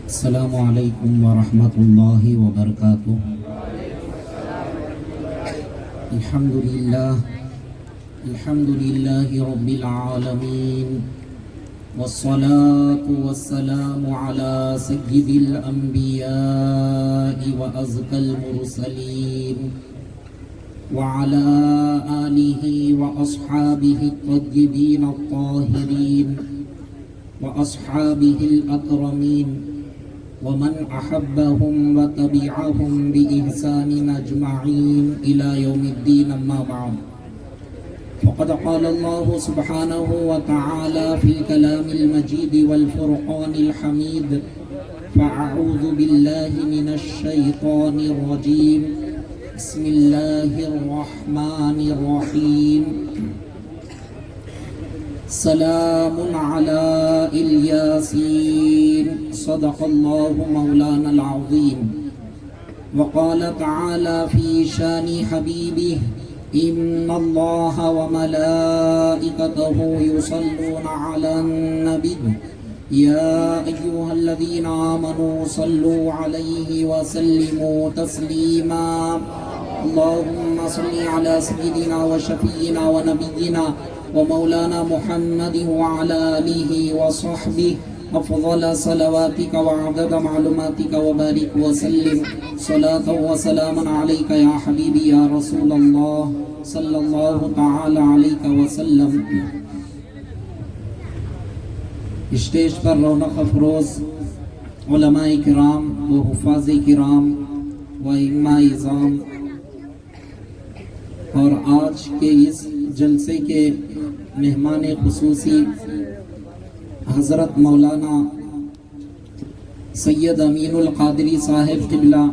السلام علیکم ورحمۃ اللہ وبرکاتہ۔ الحمد للہ رب العالمین، والصلاة والسلام على سید الانبیاء وازکی المرسلین وعلى آلہ واصحابہ الطیبین الطاہرین واصحابہ الاکرمین ومن احبهم وتبعهم بإحسان اجمعین الى یوم الدین، اما بعد، فقد قال الله سبحانه وتعالى في الكلام المجيد والفرقان الحميد: فأعوذ بالله من الشيطان الرجيم، بسم الله الرحمن الرحيم، سلام على الياسين، صدق الله مولانا العظيم۔ وقال تعالى في شان حبيبه: إن الله وملائكته يصلون على النبي يا أيها الذين آمنوا صلوا عليه وسلموا تسليما، اللهم صل على سيدنا وشفينا ونبينا ومولانا محمد وعلى آله وصحبه أفضل صلواتك وعدد معلوماتك وبارك وسلم صلاة وسلاما عليك يا حبيبي يا رسول الله صلى الله تعالى عليك وسلم۔ اسٹیج پر رونق افروز علماء کرام و حفاظ کرام و ائمہ اعظام، اور آج کے اس جلسے کے مہمان خصوصی حضرت مولانا سید امین القادری صاحب قبلہ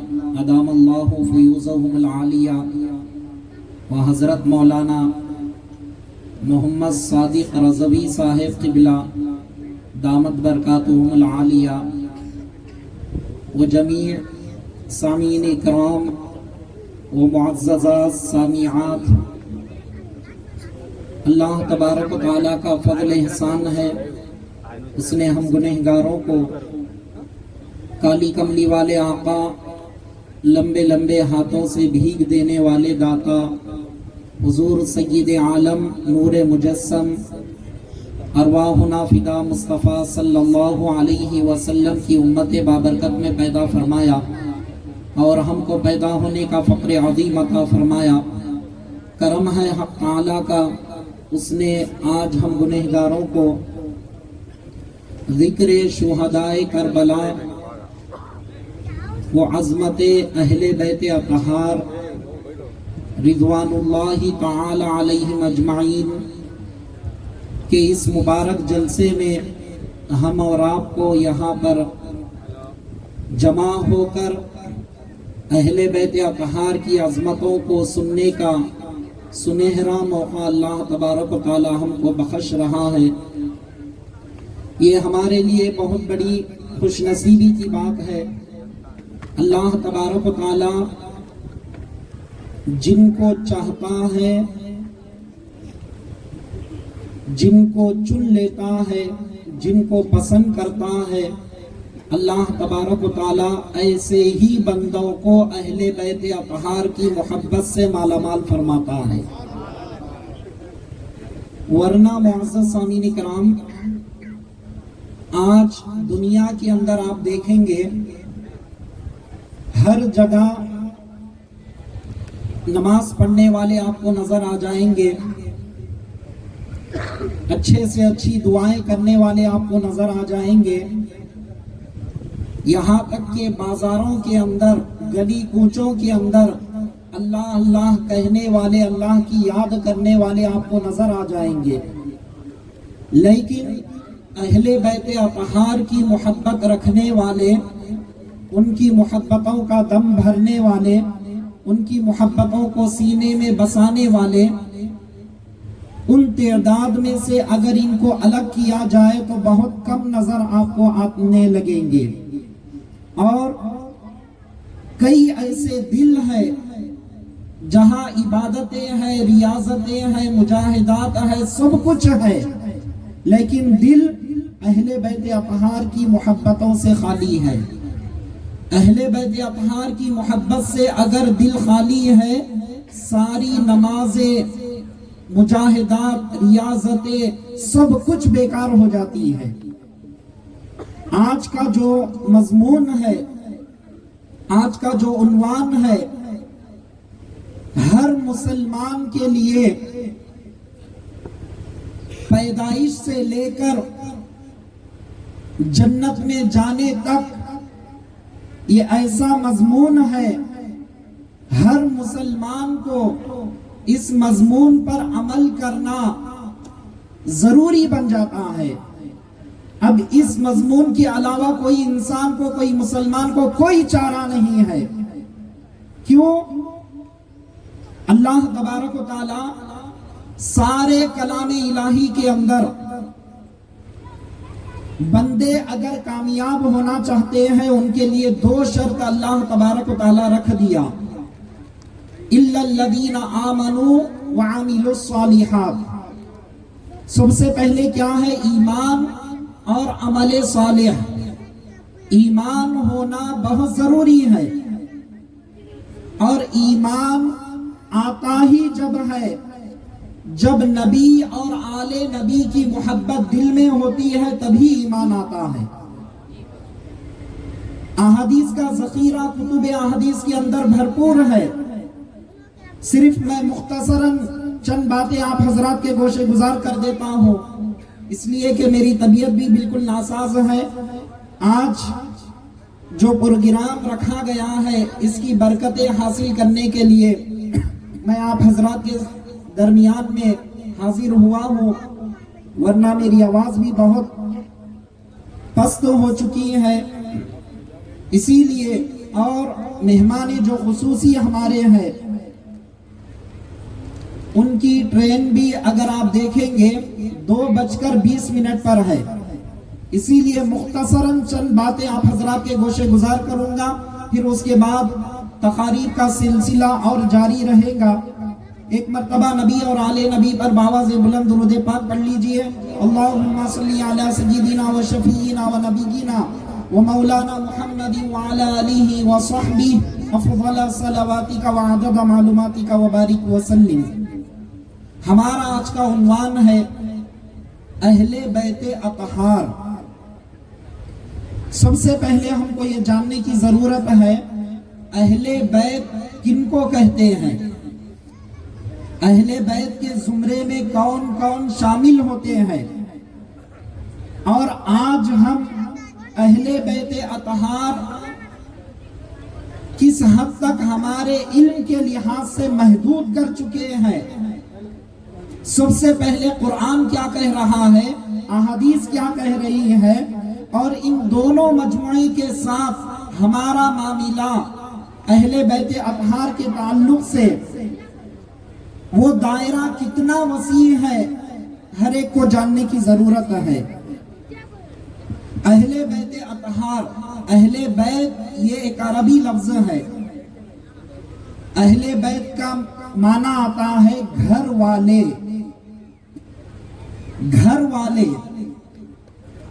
ادام اللہ فیوزہم العالیہ، و حضرت مولانا محمد صادق رضوی صاحب قبلہ دامت برکاتہم العالیہ، و جمیع سامعین اکرام و معززات سامعات، اللہ تبارک و تعالیٰ کا فضل احسان ہے، اس نے ہم گنہگاروں کو کالی کملی والے آقا، لمبے لمبے ہاتھوں سے بھیگ دینے والے داتا حضور سید عالم نور مجسم ارواحنا فدا مصطفیٰ صلی اللہ علیہ وسلم کی امت بابرکت میں پیدا فرمایا، اور ہم کو پیدا ہونے کا فقر عظیم عطا فرمایا۔ کرم ہے حق تعالیٰ کا، اس نے آج ہم گنہگاروں کو ذکر شہدائے کربلا و عظمت اہل بیت اطہار رضوان اللہ تعالی علیہم اجمعین کے اس مبارک جلسے میں ہم اور آپ کو یہاں پر جمع ہو کر اہل بیت اطہار کی عظمتوں کو سننے کا سنہرا موقع اللہ تبارک و تعالی ہم کو بخش رہا ہے۔ یہ ہمارے لیے بہت بڑی خوش نصیبی کی بات ہے۔ اللہ تبارک و تعالی جن کو چاہتا ہے، جن کو چن لیتا ہے، جن کو پسند کرتا ہے، اللہ تبارک و تعالی ایسے ہی بندوں کو اہل بیت اطہار کی محبت سے مالا مال فرماتا ہے۔ ورنہ معزز سامعین کرام، آج دنیا کے اندر آپ دیکھیں گے ہر جگہ نماز پڑھنے والے آپ کو نظر آ جائیں گے، اچھے سے اچھی دعائیں کرنے والے آپ کو نظر آ جائیں گے، یہاں تک کہ بازاروں کے اندر، گلی کوچوں کے اندر اللہ اللہ کہنے والے، اللہ کی یاد کرنے والے آپ کو نظر آ جائیں گے۔ لیکن اہل بیت اطہار کی محبت رکھنے والے، ان کی محبتوں کا دم بھرنے والے، ان کی محبتوں کو سینے میں بسانے والے، ان تعداد میں سے اگر ان کو الگ کیا جائے تو بہت کم نظر آپ کو آنے لگیں گے۔ اور کئی ایسے دل ہیں جہاں عبادتیں ہیں، ریاضتیں ہیں، مجاہدات ہیں، سب کچھ ہے، لیکن دل اہل اہل بیت اطہار کی محبتوں سے خالی ہے. اہل بیت اطہار کی محبت سے اگر دل خالی ہے، ساری نمازیں، مجاہدات، ریاضتیں، سب کچھ بیکار ہو جاتی ہے. آج کا جو مضمون ہے، آج کا جو عنوان ہے، ہر مسلمان کے لیے پیدائش سے لے کر جنت میں جانے تک یہ ایسا مضمون ہے، ہر مسلمان کو اس مضمون پر عمل کرنا ضروری بن جاتا ہے. اب اس مضمون کے علاوہ کوئی انسان کو، کوئی مسلمان کو کوئی چارہ نہیں ہے. کیوں؟ اللہ تبارک و تعالی سارے کلام الہی کے اندر بندے اگر کامیاب ہونا چاہتے ہیں، ان کے لیے 2 شرط اللہ تبارک و تعالی رکھ دیا. الا الذین آمنوا وعملوا الصالحات. سب سے پہلے کیا ہے؟ ایمان اور عمل صالح. ایمان ہونا بہت ضروری ہے، اور ایمان آتا ہی جب ہے جب نبی اور آل نبی کی محبت دل میں ہوتی ہے، تبھی ایمان آتا ہے. احادیث کا ذخیرہ کتب احادیث کے اندر بھرپور ہے. صرف میں مختصراً چند باتیں آپ حضرات کے گوشے گزار کر دیتا ہوں، اس لیے کہ میری طبیعت بھی بالکل ناساز ہے. آج جو پروگرام رکھا گیا ہے، اس کی برکتیں حاصل کرنے کے لیے میں آپ حضرات کے درمیان میں حاضر ہوا ہوں، ورنہ میری آواز بھی بہت پست ہو چکی ہے. اسی لیے اور مہمان جو خصوصی ہمارے ہیں، ان کی ٹرین بھی اگر آپ دیکھیں گے 2:20 پر ہے. اسی لیے مختصراً چند باتیں آپ حضرات کے گوشے گزار کروں گا، پھر اس کے بعد تقاریر کا سلسلہ اور جاری رہے گا. ایک مرتبہ نبی اور آل نبی پر باواز بلند درود پاک پڑھ لیجئے. اللہم صلی علی سیدنا و شفیعنا و نبینا و مولانا محمد وعلی آلہ و صحبہ افضل صلواتک و عدد معلوماتک و بارک وسلم. ہمارا آج کا عنوان ہے اہل بیت اطہار. سب سے پہلے ہم کو یہ جاننے کی ضرورت ہے، اہل بیت کن کو کہتے ہیں؟ اہل بیت کے زمرے میں کون کون شامل ہوتے ہیں؟ اور آج ہم اہل بیت اطہار کس حد تک ہمارے علم کے لحاظ سے محدود کر چکے ہیں؟ سب سے پہلے قرآن کیا کہہ رہا ہے، احادیث کیا کہہ رہی ہے، اور ان دونوں مجموعے کے ساتھ ہمارا معاملہ اہل بیت اطہار کے تعلق سے وہ دائرہ کتنا وسیع ہے، ہر ایک کو جاننے کی ضرورت ہے. اہل بیت اطہار، اہل بیت یہ ایک عربی لفظ ہے. اہل بیت کا معنی آتا ہے گھر والے. گھر والے.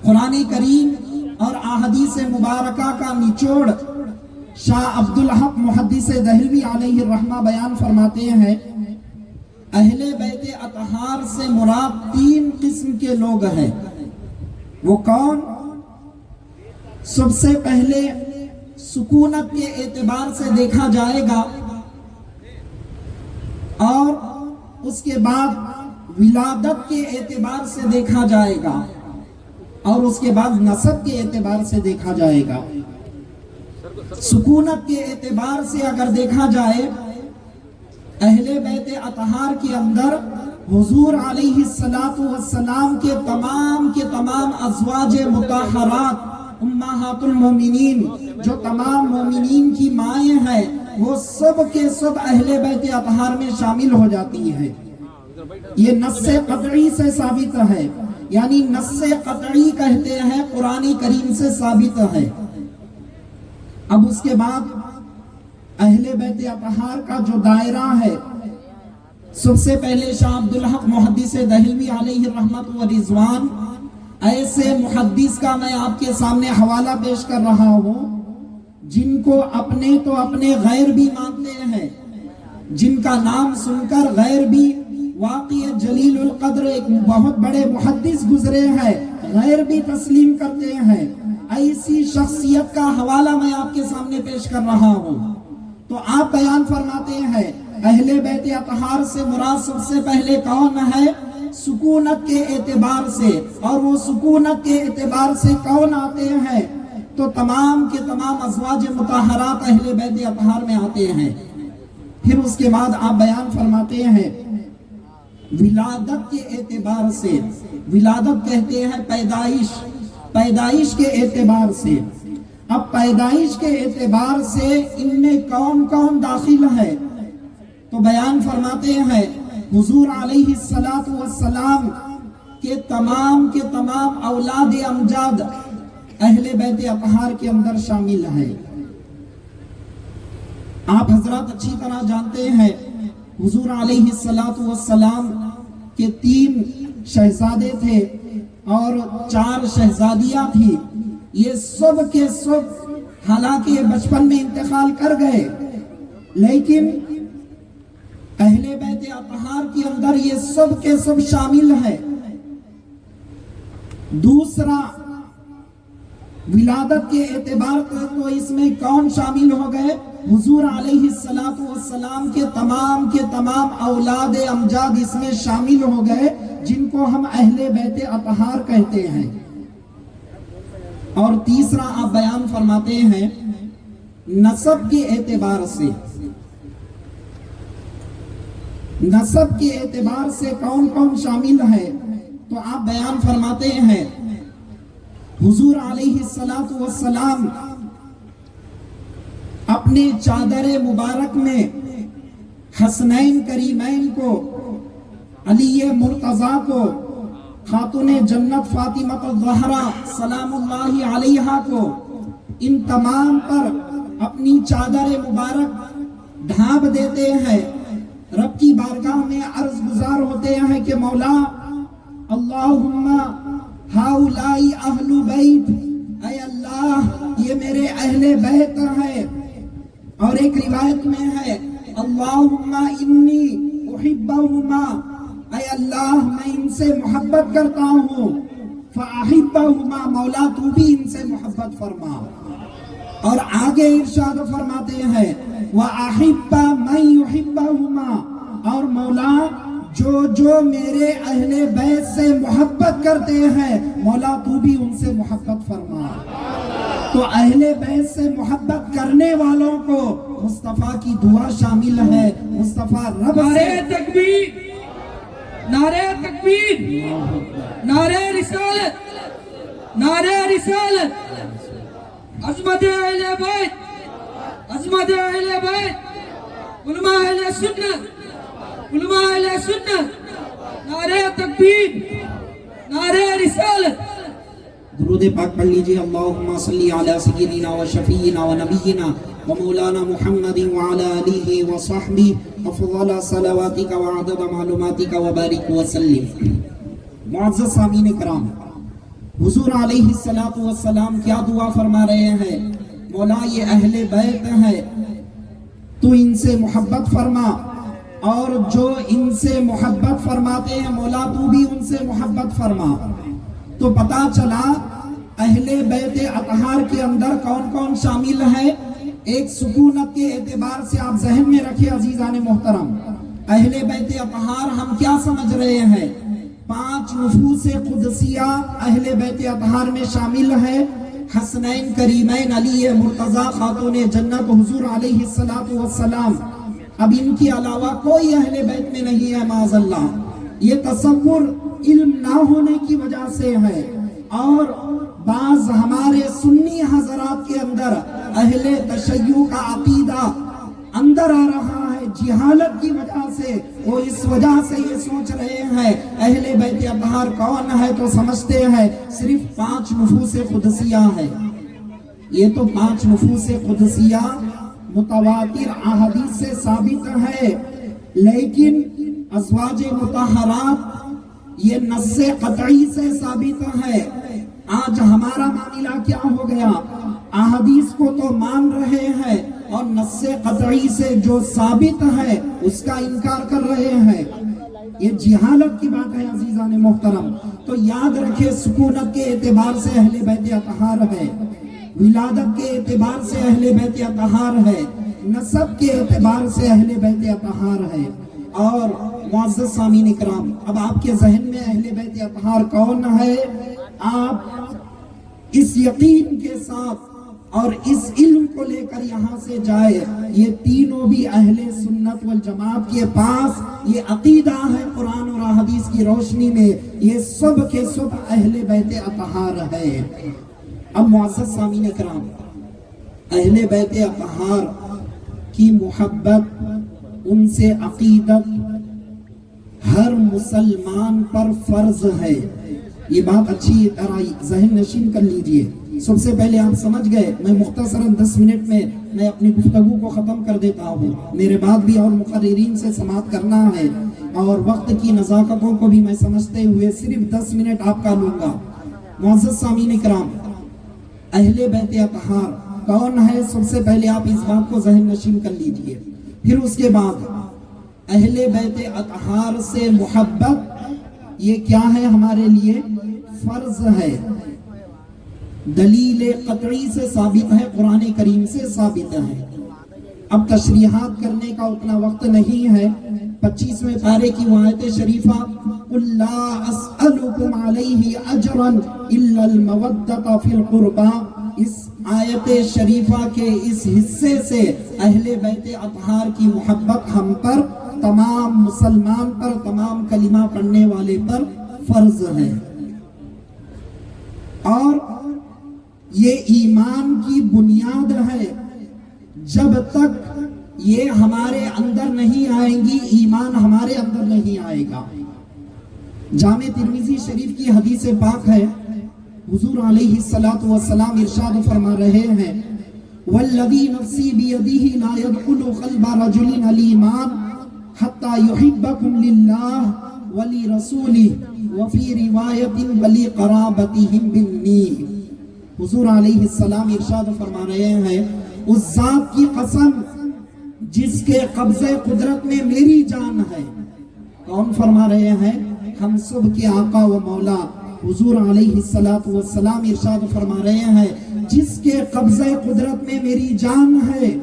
قرآن کریم اور احادیث مبارکہ کا نچوڑ شاہ عبدالحق محدث دہلوی علیہ الرحمہ بیان فرماتے ہیں، اہل بیت اطہار سے مراد 3 قسم کے لوگ ہیں. وہ کون؟ سب سے پہلے سکونت کے اعتبار سے دیکھا جائے گا، اور اس کے بعد ولادت کے اعتبار سے دیکھا جائے گا، اور اس کے بعد نسب کے اعتبار سے دیکھا جائے گا. سکونت کے اعتبار سے اگر دیکھا جائے، اہل بیت اطہار کے اندر حضور علیہ السلام کے تمام ازواج مطہرات، امہات المومنین، جو تمام مومنین کی مائیں ہیں، وہ سب کے سب اہل بیت اطہار میں شامل ہو جاتی ہیں. یہ نص قطعی سے ثابت ہے، یعنی نص قطعی کہتے ہیں، قرآن کریم سے ثابت ہے. اب اس کے بعد اہل بیت اطہار کا جو دائرہ ہے، سب سے پہلے شاہ عبدالحق محدث دہلوی علیہ الرحمت و رضوان ایسے محدث کا میں آپ کے سامنے حوالہ پیش کر رہا ہوں جن کو اپنے تو اپنے غیر بھی مانتے ہیں، جن کا نام سن کر غیر بھی، واقعی جلیل القدر ایک بہت بڑے محدث گزرے ہیں، غیر بھی تسلیم کرتے ہیں، ایسی شخصیت کا حوالہ میں آپ کے سامنے پیش کر رہا ہوں۔ تو آپ بیان فرماتے ہیں اہل بیت اطہار سے مراد سب سے پہلے کون ہے؟ سکونت کے اعتبار سے، اور وہ سکونت کے اعتبار سے کون آتے ہیں؟ تو تمام کے تمام ازواج مطہرات اہل بیت اطہار میں آتے ہیں۔ پھر اس کے بعد آپ بیان فرماتے ہیں ولادت کے اعتبار سے، ولادت کہتے ہیں پیدائش کے اعتبار سے۔ اب پیدائش کے اعتبار سے ان میں کون کون داخل ہے؟ تو بیان فرماتے ہیں حضور علیہ السلام کے تمام اولاد امجاد اہل بیت اطہار کے اندر شامل ہے۔ آپ حضرات اچھی طرح جانتے ہیں حضور علیہ السلام کے 3 شہزادے تھے اور 4 شہزادیاں تھی۔ یہ سب کے سب حالانکہ بچپن میں انتقال کر گئے، لیکن اہل بیت اطہار کے اندر یہ سب کے سب شامل ہے۔ دوسرا ولادت کے اعتبار پر تو اس میں کون شامل ہو گئے؟ حضور علیہ السلام کے تمام اولاد امجاد اس میں شامل ہو گئے، جن کو ہم اہل بیت اطہار کہتے ہیں۔ اور تیسرا آپ بیان فرماتے ہیں نسب کے اعتبار سے، نسب کے اعتبار سے کون کون شامل ہے؟ تو آپ بیان فرماتے ہیں حضور علیہ السلام اپنے چادر مبارک میں حسنین کریمین کو، علی مرتضیٰ کو، خاتون جنت فاطمہ الزہرا سلام اللہ علیہا کو، ان تمام پر اپنی چادر مبارک ڈھانپ دیتے ہیں، رب کی بارگاہ میں عرض گزار ہوتے ہیں کہ مولا اللہم ہاؤلائی اہل بیت، اے اللہ یہ میرے اہل بیت ہیں۔ اور ایک روایت میں ہے اللہم انی احبہما، اے اللہ میں ان سے محبت کرتا ہوں، فاحبہما، مولا تو بھی ان سے محبت فرما۔ اور آگے ارشاد فرماتے ہیں وَأَحِبَّ مَن يُحِبَّهُمَا، اور مولا جو میرے اہل بیت سے محبت کرتے ہیں مولا تو بھی ان سے محبت فرما۔ تو اہل بیت سے محبت کرنے والوں کو مصطفیٰ کی دعا شامل ہے، مصطفیٰ رب سے۔ نعرہ تکبیر، نعرہ تکبیر، نعرہ رسالت، نعرہ رسالت، عظمت اہل بیت، عظمت اہل بیت، علماء اہل سنت، علماء اہل سنت، نعرہ تکبیر، نعرہ رسالت۔ درود پاک پڑھ لیجئے اللہم صلی علی سیدنا و شفیعنا و نبینا و مولانا محمد وعلی آلہ و صحبہ افضل صلواتک و عدد معلوماتک و بارک وسلم۔ معزز سامعین کرام، حضور علیہ السلام کیا دعا فرما رہے ہیں؟ مولا یہ اہل بیت ہے تو ان سے محبت فرما، اور جو ان سے محبت فرماتے ہیں مولا تو بھی ان سے محبت فرما۔ تو پتا چلا اہل بیت اطہار کے اندر کون کون شامل ہے۔ ایک سکونت کے اعتبار سے آپ ذہن میں رکھیں عزیزان محترم، اہل بیت اطہار ہم کیا سمجھ رہے ہیں؟ 5 نفوس قدسیہ اہل بیت اطہار میں شامل ہے، حسنین کریمین، علی مرتضیٰ، خاتون جنت حضور علیہ السلام۔ اب ان کے علاوہ کوئی اہل بیت میں نہیں ہے معاذ اللہ۔ یہ تصور علم نہ ہونے کی وجہ سے ہے، اور بعض ہمارے سنی حضرات کے اندر اہل تشیع کا عقیدہ اندر آ رہا ہے، جہالت کی وجہ سے وہ اس وجہ سے یہ سوچ رہے ہیں اہل بیت اطہار کون ہے تو سمجھتے ہیں صرف 5 نفوس قدسیہ ہے۔ یہ تو 5 نفوس قدسیہ متواتر احادیث سے ثابت ہے، لیکن ازواج مطہرات یہ نص قطعی سے ثابت ہے۔ آج ہمارا معاملہ کیا ہو گیا؟ احادیث کو تو مان رہے ہیں اور نص قطعی سے جو ثابت ہے اس کا انکار کر رہے ہیں۔ یہ جہالت کی بات ہے عزیزان محترم۔ تو یاد رکھے، سکونت کے اعتبار سے اہل بیت اطہار ہے، ولادت کے اعتبار سے اہل بیت اطہار ہے، نسب کے اعتبار سے اہل بیت اطہار ہے۔ اور معزز سامعین اکرام، اب آپ کے ذہن میں اہل بیت اطہار کون ہے؟ آپ اس یقین کے ساتھ اور اس علم کو لے کر یہاں سے جائے، یہ تینوں بھی اہل سنت والجماعت کے پاس یہ عقیدہ ہے قرآن اور حدیث کی روشنی میں، یہ سب کے سب اہل بیت اطہار ہے۔ اب معزز سامعین اکرام، اہل بیت اطہار کی محبت، ان سے عقیدت ہر مسلمان پر فرض ہے۔ یہ بات اچھی طرح ذہن نشین کر لیجئے۔ سب سے پہلے آپ سمجھ گئے، میں مختصراً 10 منٹ میں اپنی گفتگو کو ختم کر دیتا ہوں۔ میرے بعد بھی اور مقررین سے سماعت کرنا ہے اور وقت کی نزاکتوں کو بھی میں سمجھتے ہوئے صرف 10 منٹ آپ کا لوں گا۔ معزز سامعین اکرام، اہل بیت اطہار کون ہے؟ سب سے پہلے آپ اس بات کو ذہن نشین کر لیجئے۔ پھر اس کے بعد اہل بیت اطہار سے محبت یہ کیا ہے؟ ہمارے لیے فرض ہے، دلیل قطعی سے ثابت ہے، قرآن کریم سے ثابت ہے۔ اب تشریحات کرنے کا اتنا وقت نہیں ہے۔ 25ویں پارے کی آیت شریفہ، قُلْ لَا أَسْأَلُكُمْ عَلَيْهِ أَجْرًا إِلَّا الْمَوَدَّةَ فِي الْقُرْبَى، اس آیت شریفہ کے اس حصے سے اہل بیت اطہار کی محبت ہم پر، تمام مسلمان پر، تمام کلمہ پڑھنے والے پر فرض ہے۔ اور یہ ایمان کی بنیاد ہے۔ جب تک یہ ہمارے اندر نہیں آئیں گی، ایمان ہمارے اندر نہیں آئے گا۔ جامع ترمذی شریف کی حدیث پاک ہے، حضور علیہ السلام ارشاد فرما رہے ہیں، والذی نفسی بیدہ لا يدخل قلب رجل الایمان حتی یحبکم للہ ولرسولہ وفی روایت ولقرابتہم منی۔ حضور علیہ السلام ارشاد فرما رہے ہیں، اس ذات کی قسم جس کے قبضے قدرت میں میری جان ہے۔ کون فرما رہے ہیں؟ ہم سب کے آقا و مولا حضور علیہ السلام ارشاد فرما رہے ہیں، جس کے قبضے قدرت میں میری جان ہے،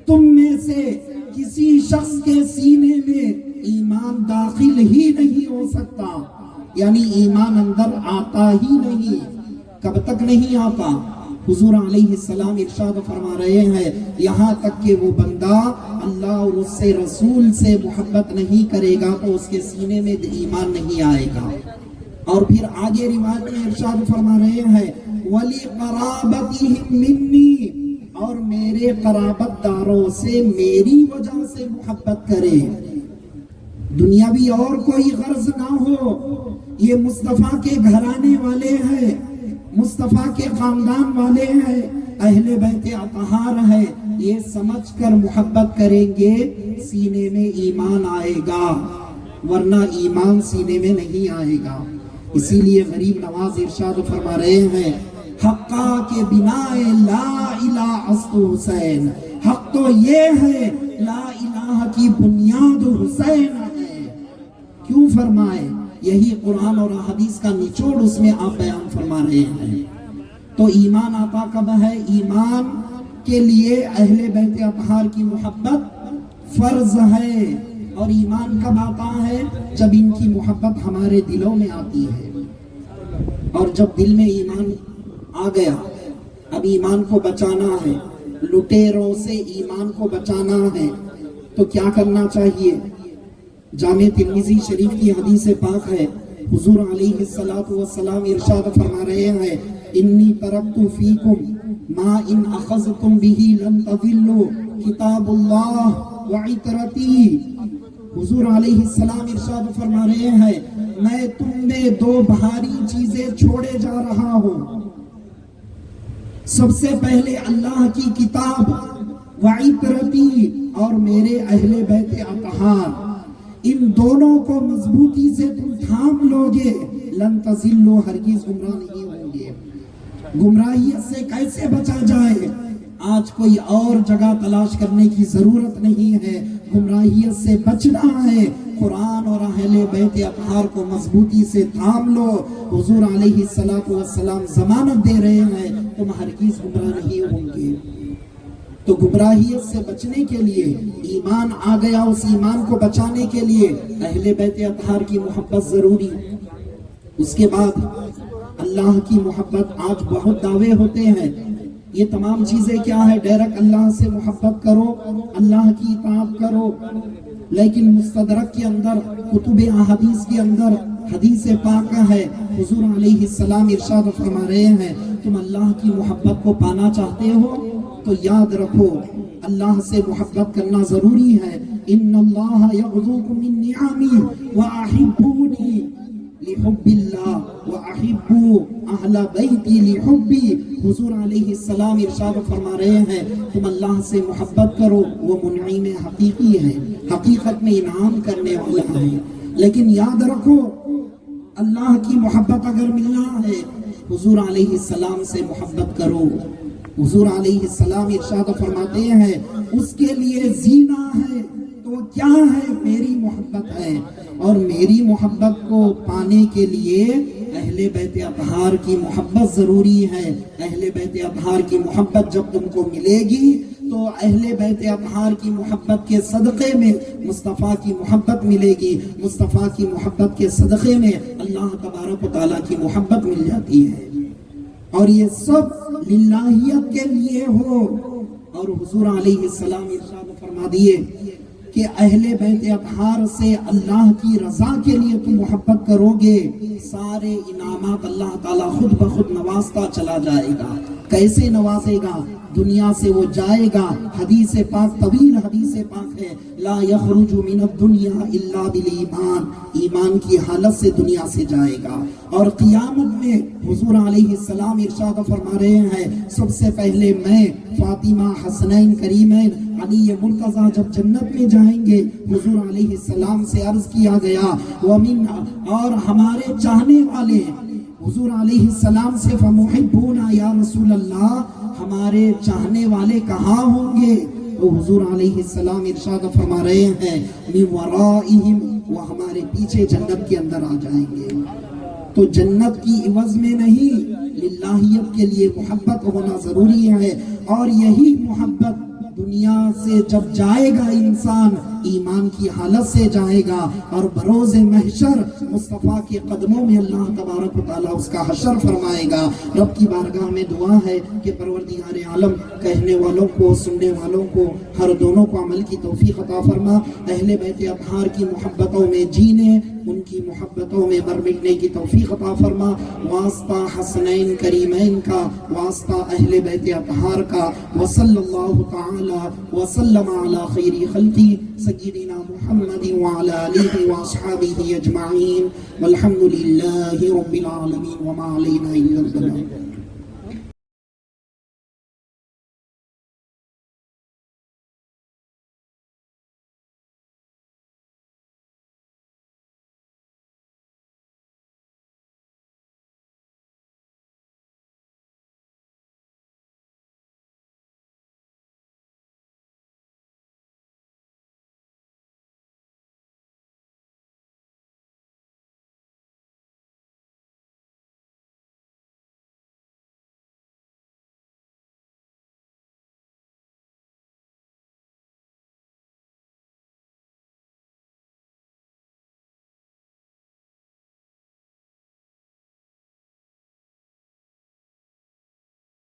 تم میں سے کسی شخص کے سینے میں ایمان داخل ہی نہیں ہو سکتا، یعنی ایمان اندر آتا ہی نہیں۔ کب تک نہیں آتا؟ حضور علیہ السلام ارشاد فرما رہے ہیں، یہاں تک کہ وہ بندہ اللہ اور اس سے رسول سے محبت نہیں کرے گا تو اس کے سینے میں ایمان نہیں آئے گا۔ اور پھر آگے روایت میں ارشاد فرما رہے ہیں، وَلِقَرَابَتِهِمْ مِنِّي، اور میرے قرابت داروں سے میری وجہ سے محبت کرے۔ دنیاوی اور کوئی غرض نہ ہو، یہ مصطفیٰ کے گھرانے والے ہیں، مصطفیٰ کے خاندان والے ہیں، اہل بیت اطہار ہے، یہ سمجھ کر محبت کریں گے، سینے میں ایمان آئے گا، ورنہ ایمان سینے میں نہیں آئے گا۔ اسی لیے غریب نواز ارشاد فرما رہے ہیں، حقا کے بنا لا الہ است حسین، حق تو یہ ہے لا الہ کی بنیاد حسین ہے۔ کیوں فرمائے؟ یہی قرآن اور حدیث کا نچوڑ اس میں آپ بیان فرما رہے ہیں۔ تو ایمان آتا کب ہے؟ ایمان کے لیے اہل بیت اطہار کی محبت فرض ہے۔ اور ایمان کب آتا ہے؟ جب ان کی محبت ہمارے دلوں میں آتی ہے۔ اور جب دل میں ایمان آ گیا، اب ایمان کو بچانا ہے، لٹیروں سے ایمان کو بچانا ہے، تو کیا کرنا چاہیے؟ جامع ترمذی شریف کی حدیث پاک ہے، حضور علیہ السلام ارشاد فرما رہے ہیں، انی ترکت فیکم ما ان اخذتم به لن تضلوا کتاب اللہ وعطرتی۔ حضور علیہ السلام ارشاد فرما رہے ہیں، میں تم میں دو بھاری چیزیں چھوڑے جا رہا ہوں۔ سب سے پہلے اللہ کی کتاب وعطرتی، اور میرے اہل بیت اطہار۔ ان دونوں کو مضبوطی سے تم تھام لوگے لن تضلوا، ہرگز گمراہ نہیں ہوں گے۔ گمراہیت سے کیسے بچا جائے؟ آج کوئی اور جگہ تلاش کرنے کی ضرورت نہیں ہے، گمراہیت سے بچنا ہے، قرآن اور اہل بیت اطہار کو مضبوطی سے تھام لو۔ حضور علیہ السلام ضمانت دے رہے ہیں تم ہرگز گمراہ نہیں ہوں گے۔ تو گمراہیت سے بچنے کے لیے ایمان آ گیا، اس ایمان کو بچانے کے لیے اہل بیت اطہار کی محبت ضروری۔ اس کے بعد اللہ کی محبت، آج بہت دعوے ہوتے ہیں، یہ تمام چیزیں کیا ہے؟ ڈائریکٹ اللہ سے محبت کرو، اللہ کی اطاعت کرو، لیکن مستدرک کے اندر، کتب احادیث کے اندر حدیث پاک ہے، حضور علیہ السلام ارشاد فرما رہے ہیں تم اللہ کی محبت کو پانا چاہتے ہو تو یاد رکھو اللہ سے محبت کرنا ضروری ہے۔ ان اللہ یغضوکم من نعمی واحبونی لحب اللہ واحبوا اہل بیتی لحبی۔ حضور علیہ السلام ارشاد فرما رہے ہیں تم اللہ سے محبت کرو، وہ منعم حقیقی ہے، حقیقت میں انعام کرنے والا ہے، لیکن یاد رکھو اللہ کی محبت اگر ملنا ہے حضور علیہ السلام سے محبت کرو۔ حضور علیہ السلام ارشاد فرماتے ہیں اس کے لیے زینہ ہے تو کیا ہے؟ میری محبت ہے، اور میری محبت کو پانے کے لیے اہل بیت اطہار کی محبت ضروری ہے۔ اہل بیت اطہار کی محبت جب تم کو ملے گی تو اہل بیت اطہار کی محبت کے صدقے میں مصطفیٰ کی محبت ملے گی، مصطفیٰ کی محبت کے صدقے میں اللہ تبارک و تعالیٰ کی محبت مل جاتی ہے، اور یہ سب للہیت کے لیے ہو۔ اور حضور علیہ السلام ارشاد فرما دیے کہ اہل بیت اطہار سے اللہ کی رضا کے لیے تم محبت کرو گے، سارے انعامات اللہ تعالیٰ خود بخود نوازتا چلا جائے گا۔ کیسے نوازے گا؟ دنیا سے وہ جائے گا، حدیث پاک، طویل حدیث پاک ہے، لا یخرج من الدنیا الا بالایمان، ایمان کی حالت سے دنیا سے جائے گا۔ اور قیامت میں حضور علیہ السلام ارشاد فرما رہے ہیں سب سے پہلے میں، فاطمہ، حسنین کریمین، علی مرتضیٰ جب جنت میں جائیں گے، حضور علیہ السلام سے عرض کیا گیا ومن، اور ہمارے چاہنے والے، حضور علیہ السلام سے فمحبونا یا رسول اللہ، ہمارے چاہنے والے کہاں ہوں گے؟ تو حضور علیہ السلام ارشاد فرما رہے ہیں من ورائہم، وہ ہمارے پیچھے جنت کے اندر آ جائیں گے۔ تو جنت کی عوض میں نہیں، للہیت کے لیے محبت ہونا ضروری ہے، اور یہی محبت دنیا سے جب جائے گا انسان ایمان کی حالت سے جائے گا، اور بروز محشر مصطفیٰ کے قدموں میں اللہ تبارک و تعالیٰ اس کا حشر فرمائے گا۔ رب کی بارگاہ میں دعا ہے کہ پروردگار عالم کہنے والوں کو، سننے والوں کو، ہر دونوں کو عمل کی توفیق عطا فرما، اہل بیت اطہار کی محبتوں میں جینے، ان کی محبتوں میں مر مٹنے کی توفیق عطا فرما، واسطہ حسنین کریمین کا، واسطہ اہل بیت اطہار کا، وصلی اللہ تعالی وسلم علی خیر خلقی سیدنا محمد وعلی آلہ واصحابہ اجمعین، والحمد للہ رب العالمین، وما علینا الا البلاغ۔